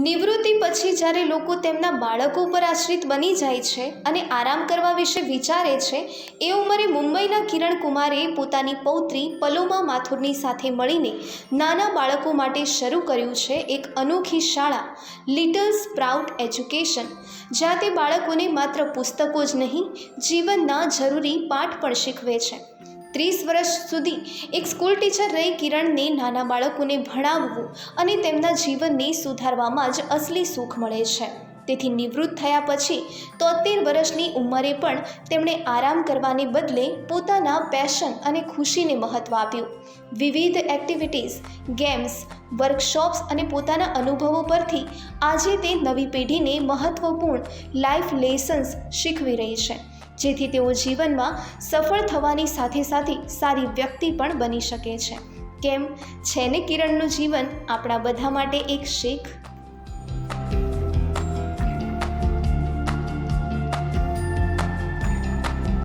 નિવૃત્તિ પછી જ્યારે લોકો તેમના બાળકો પર આશ્રિત બની જાય છે અને આરામ કરવા વિશે વિચારે છે, એ ઉંમરે મુંબઈના કિરણ કુમારે પોતાની પૌત્રી પલોમા માથુરની સાથે મળીને નાના બાળકો માટે શરૂ કર્યું છે એક અનોખી શાળા, લિટલ સ્પ્રાઉટ એજ્યુકેશન, જ્યાં તે બાળકોને માત્ર પુસ્તકો જ નહીં, જીવનના જરૂરી પાઠ પણ શીખવે છે. 30 વર્ષ સુધી એક સ્કૂલ ટીચર રહી કિરણને નાના બાળકોને ભણાવવું અને તેમના જીવનને સુધારવામાં જ અસલી સુખ મળે છે. તેથી નિવૃત્ત થયા પછી 73 વર્ષની ઉંમરે પણ તેમણે આરામ કરવાને બદલે પોતાના પેશન અને ખુશીને મહત્ત્વ આપ્યું. વિવિધ એક્ટિવિટીઝ, ગેમ્સ, વર્કશોપ્સ અને પોતાના અનુભવો પરથી આજે તે નવી પેઢીને મહત્ત્વપૂર્ણ લાઈફ લેસન્સ શીખવી રહી છે, જેથી તેઓ જીવનમાં સફળ થવાની સાથે સાથે સારી વ્યક્તિ પણ બની શકે છે. કેમ છે ને કિરણનું જીવન આપણા બધા માટે એક શીખ?